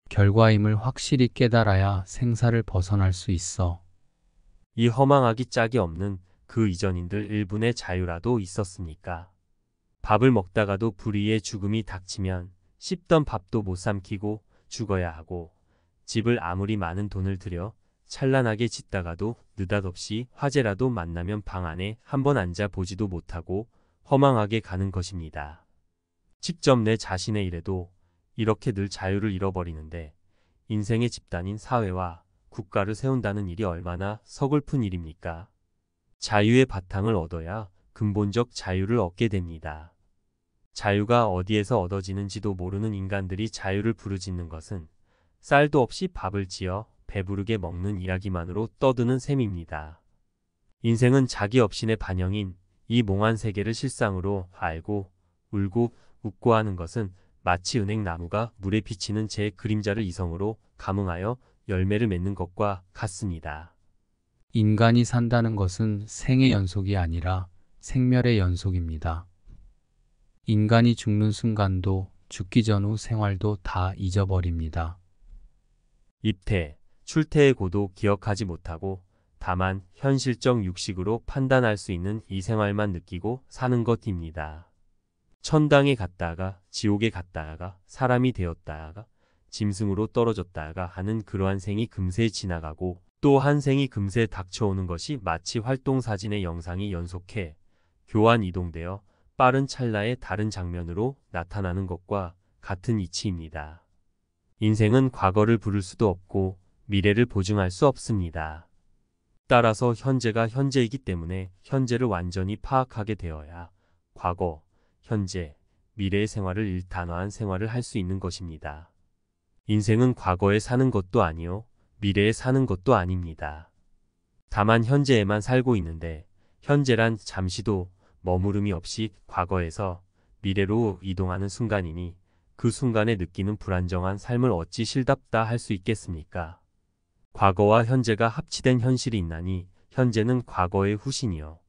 결과임을 확실히 깨달아야 생사를 벗어날 수 있어. 이 허망하기 짝이 없는 그 이전인들 일분의 자유라도 있었으니까. 밥을 먹다가도 불의의 죽음이 닥치면 씹던 밥도 못 삼키고 죽어야 하고, 집을 아무리 많은 돈을 들여 찬란하게 짓다가도 느닷없이 화재라도 만나면 방 안에 한번 앉아 보지도 못하고 허망하게 가는 것입니다. 직접 내 자신의 일에도 이렇게 늘 자유를 잃어버리는데 인생의 집단인 사회와 국가를 세운다는 일이 얼마나 서글픈 일입니까? 자유의 바탕을 얻어야 근본적 자유를 얻게 됩니다. 자유가 어디에서 얻어지는지도 모르는 인간들이 자유를 부르짖는 것은 쌀도 없이 밥을 지어 배부르게 먹는 이야기만으로 떠드는 셈입니다. 인생은 자기 업신의 반영인 이 몽환 세계를 실상으로 알고 울고 웃고 하는 것은 마치 은행나무가 물에 비치는 제 그림자를 이성으로 감응하여 열매를 맺는 것과 같습니다. 인간이 산다는 것은 생의 연속이 아니라 생멸의 연속입니다. 인간이 죽는 순간도 죽기 전후 생활도 다 잊어버립니다. 입퇴, 출퇴의 고도 기억하지 못하고 다만 현실적 육식으로 판단할 수 있는 이 생활만 느끼고 사는 것입니다. 천당에 갔다가 지옥에 갔다가 사람이 되었다가 짐승으로 떨어졌다가 하는 그러한 생이 금세 지나가고 또 한 생이 금세 닥쳐오는 것이 마치 활동사진의 영상이 연속해 교환 이동되어 빠른 찰나의 다른 장면으로 나타나는 것과 같은 이치입니다. 인생은 과거를 부를 수도 없고 미래를 보증할 수 없습니다. 따라서 현재가 현재이기 때문에 현재를 완전히 파악하게 되어야 과거, 현재, 미래의 생활을 일단화한 생활을 할 수 있는 것입니다. 인생은 과거에 사는 것도 아니요, 미래에 사는 것도 아닙니다. 다만 현재에만 살고 있는데 현재란 잠시도 머무름이 없이 과거에서 미래로 이동하는 순간이니 그 순간에 느끼는 불안정한 삶을 어찌 실답다 할 수 있겠습니까? 과거와 현재가 합치된 현실이 있나니 현재는 과거의 후신이요,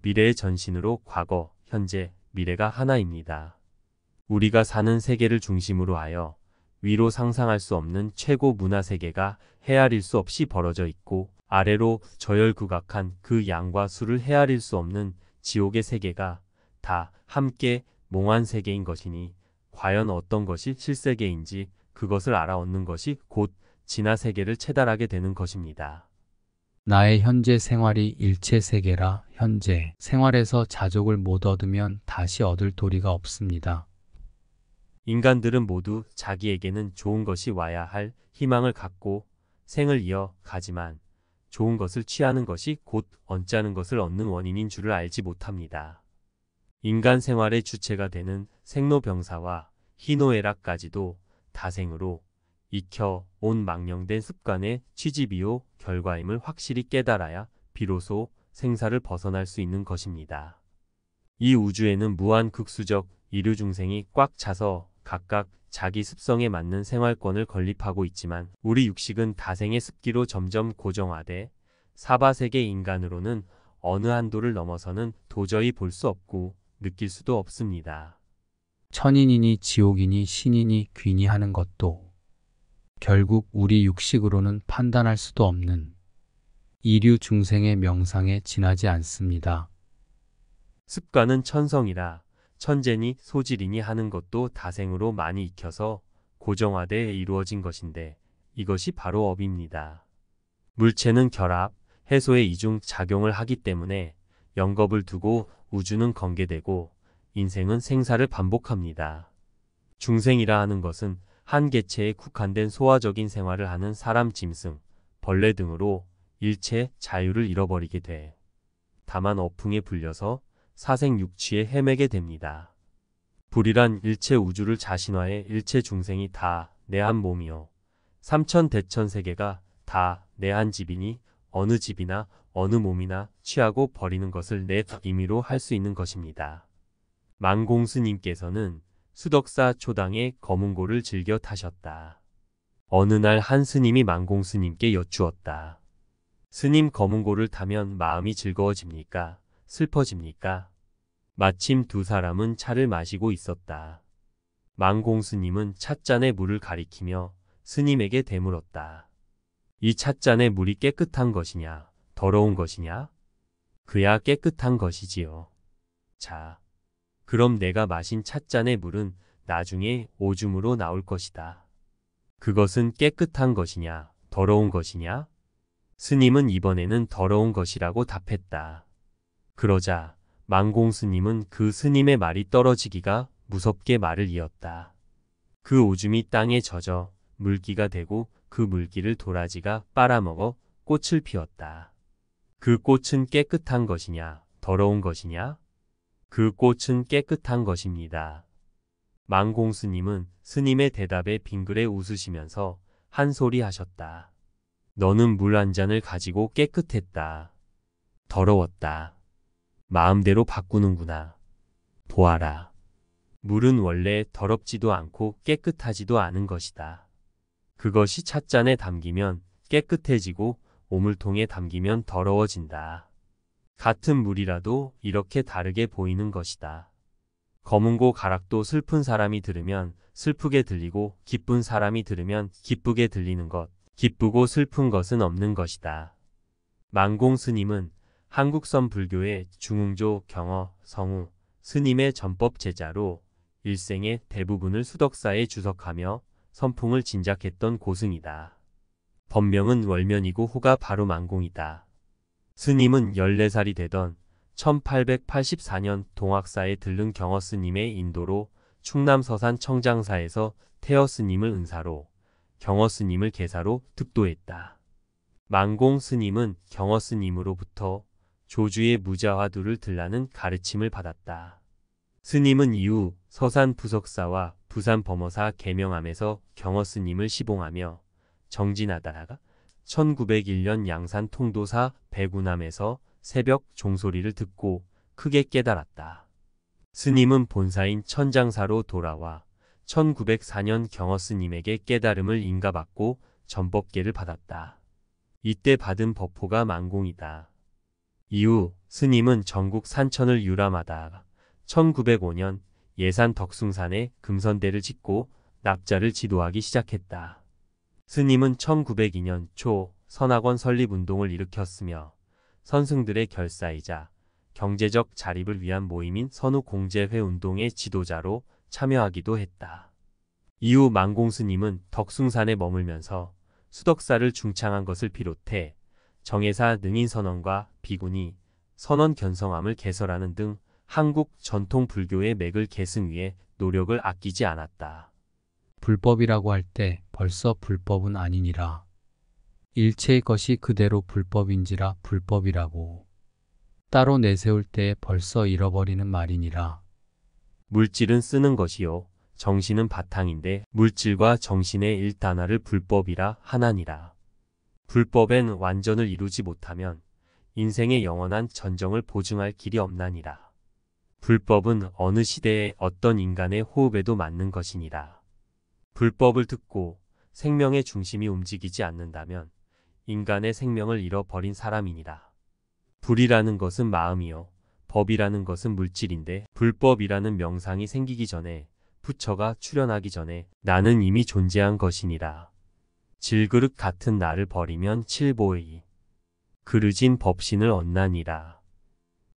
미래의 전신으로 과거, 현재, 미래가 하나입니다. 우리가 사는 세계를 중심으로 하여 위로 상상할 수 없는 최고 문화 세계가 헤아릴 수 없이 벌어져 있고 아래로 저열국악한 그 양과 수를 헤아릴 수 없는 지옥의 세계가 다 함께 몽환 세계인 것이니 과연 어떤 것이 실세계인지 그것을 알아듣는 것이 곧 진화 세계를 체달하게 되는 것입니다. 나의 현재 생활이 일체 세계라 현재 생활에서 자족을 못 얻으면 다시 얻을 도리가 없습니다. 인간들은 모두 자기에게는 좋은 것이 와야 할 희망을 갖고 생을 이어 가지만 좋은 것을 취하는 것이 곧 언짢은 것을 얻는 원인인 줄을 알지 못합니다. 인간 생활의 주체가 되는 생로병사와 희노애락까지도 다생으로 익혀 온 망령된 습관의 취지비요 결과임을 확실히 깨달아야 비로소 생사를 벗어날 수 있는 것입니다. 이 우주에는 무한 극수적 인류 중생이 꽉 차서 각각 자기 습성에 맞는 생활권을 건립하고 있지만 우리 육식은 다생의 습기로 점점 고정화돼 사바세계 인간으로는 어느 한도를 넘어서는 도저히 볼 수 없고 느낄 수도 없습니다. 천인이니 지옥이니 신이니 귀니 하는 것도 결국 우리 육식으로는 판단할 수도 없는 이류 중생의 명상에 지나지 않습니다. 습관은 천성이라 천재니 소질이니 하는 것도 다생으로 많이 익혀서 고정화돼 이루어진 것인데 이것이 바로 업입니다. 물체는 결합, 해소의 이중 작용을 하기 때문에 영겁을 두고 우주는 건개되고 인생은 생사를 반복합니다. 중생이라 하는 것은 한 개체에 국한된 소화적인 생활을 하는 사람, 짐승, 벌레 등으로 일체 자유를 잃어버리게 돼 다만 어풍에 불려서 사생육취에 헤매게 됩니다. 불이란 일체 우주를 자신화해 일체 중생이 다 내 한 몸이요 삼천대천세계가 다 내 한 집이니 어느 집이나 어느 몸이나 취하고 버리는 것을 내 임의로 할 수 있는 것입니다. 망공스님께서는 수덕사 초당에 검은고를 즐겨 타셨다. 어느 날 한 스님이 망공스님께 여쭈었다. 스님, 검은고를 타면 마음이 즐거워집니까? 슬퍼집니까? 마침 두 사람은 차를 마시고 있었다. 망공스님은 찻잔에 물을 가리키며 스님에게 되물었다. 이 찻잔의 물이 깨끗한 것이냐, 더러운 것이냐? 그야 깨끗한 것이지요. 자, 그럼 내가 마신 찻잔의 물은 나중에 오줌으로 나올 것이다. 그것은 깨끗한 것이냐, 더러운 것이냐? 스님은 이번에는 더러운 것이라고 답했다. 그러자 망공 스님은 그 스님의 말이 떨어지기가 무섭게 말을 이었다. 그 오줌이 땅에 젖어 물기가 되고 그 물기를 도라지가 빨아먹어 꽃을 피웠다. 그 꽃은 깨끗한 것이냐, 더러운 것이냐? 그 꽃은 깨끗한 것입니다. 망공 스님은 스님의 대답에 빙그레 웃으시면서 한 소리 하셨다. 너는 물 한 잔을 가지고 깨끗했다. 더러웠다. 마음대로 바꾸는구나. 보아라. 물은 원래 더럽지도 않고 깨끗하지도 않은 것이다. 그것이 찻잔에 담기면 깨끗해지고 오물통에 담기면 더러워진다. 같은 물이라도 이렇게 다르게 보이는 것이다. 검은고 가락도 슬픈 사람이 들으면 슬프게 들리고 기쁜 사람이 들으면 기쁘게 들리는 것, 기쁘고 슬픈 것은 없는 것이다. 망공 스님은 한국선 불교의 중흥조 경어 성우 스님의 전법 제자로 일생의 대부분을 수덕사에 주석하며 선풍을 진작했던 고승이다. 법명은 월면이고 호가 바로 망공이다. 스님은 14살이 되던 1884년 동학사에 들른 경어 스님의 인도로 충남 서산 청장사에서 태어 스님을 은사로, 경어 스님을 계사로 득도했다. 망공 스님은 경어 스님으로부터 조주의 무자화두를 들라는 가르침을 받았다. 스님은 이후 서산 부석사와 부산 범어사 계명암에서 경어 스님을 시봉하며 정진하다가 1901년 양산 통도사 백운암에서 새벽 종소리를 듣고 크게 깨달았다. 스님은 본사인 천장사로 돌아와 1904년 경어 스님에게 깨달음을 인가받고 전법계를 받았다. 이때 받은 법호가 망공이다. 이후 스님은 전국 산천을 유람하다가 1905년 예산 덕숭산에 금선대를 짓고 납자를 지도하기 시작했다. 스님은 1902년 초 선학원 설립운동을 일으켰으며 선승들의 결사이자 경제적 자립을 위한 모임인 선후공제회 운동의 지도자로 참여하기도 했다. 이후 망공 스님은 덕숭산에 머물면서 수덕사를 중창한 것을 비롯해 정해사 능인선언과 비구니, 선언견성함을 개설하는 등 한국 전통 불교의 맥을 계승 위해 노력을 아끼지 않았다. 불법이라고 할 때 벌써 불법은 아니니라. 일체의 것이 그대로 불법인지라 불법이라고. 따로 내세울 때에 벌써 잃어버리는 말이니라. 물질은 쓰는 것이요 정신은 바탕인데 물질과 정신의 일단화를 불법이라 하나니라. 불법엔 완전을 이루지 못하면 인생의 영원한 전정을 보증할 길이 없나니라. 불법은 어느 시대의 어떤 인간의 호흡에도 맞는 것이니라. 불법을 듣고 생명의 중심이 움직이지 않는다면 인간의 생명을 잃어버린 사람이니라. 불이라는 것은 마음이요 법이라는 것은 물질인데 불법이라는 명상이 생기기 전에 부처가 출현하기 전에 나는 이미 존재한 것이니라. 질그릇 같은 나를 버리면 칠보이 그르진 법신을 얻나니라.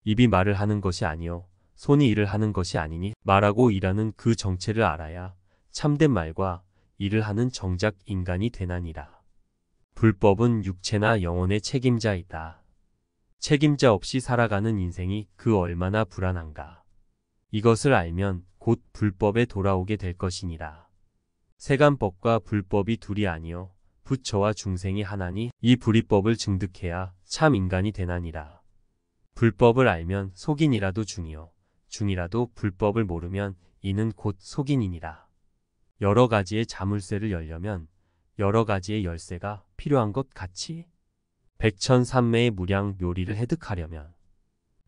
입이 말을 하는 것이 아니요 손이 일을 하는 것이 아니니 말하고 일하는 그 정체를 알아야 참된 말과 일을 하는 정작 인간이 되나니라. 불법은 육체나 영혼의 책임자이다. 책임자 없이 살아가는 인생이 그 얼마나 불안한가. 이것을 알면 곧 불법에 돌아오게 될 것이니라. 세간법과 불법이 둘이 아니요 부처와 중생이 하나니 이 불이법을 증득해야 참 인간이 되나니라. 불법을 알면 속인이라도 중이요 중이라도 불법을 모르면 이는 곧 속인이니라. 여러 가지의 자물쇠를 열려면 여러 가지의 열쇠가 필요한 것 같이 백천삼매의 무량 묘리를 획득하려면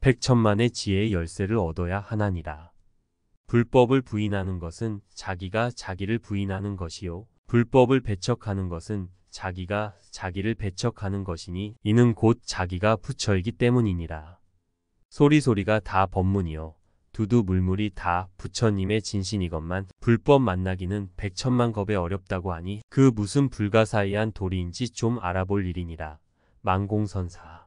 백천만의 지혜의 열쇠를 얻어야 하나니라. 불법을 부인하는 것은 자기가 자기를 부인하는 것이요 불법을 배척하는 것은 자기가 자기를 배척하는 것이니 이는 곧 자기가 부처이기 때문이니라. 소리소리가 다 법문이요 두두물물이 다 부처님의 진신이건만 불법 만나기는 백천만겁에 어렵다고 하니 그 무슨 불가사의한 도리인지 좀 알아볼 일이니라. 망공선사.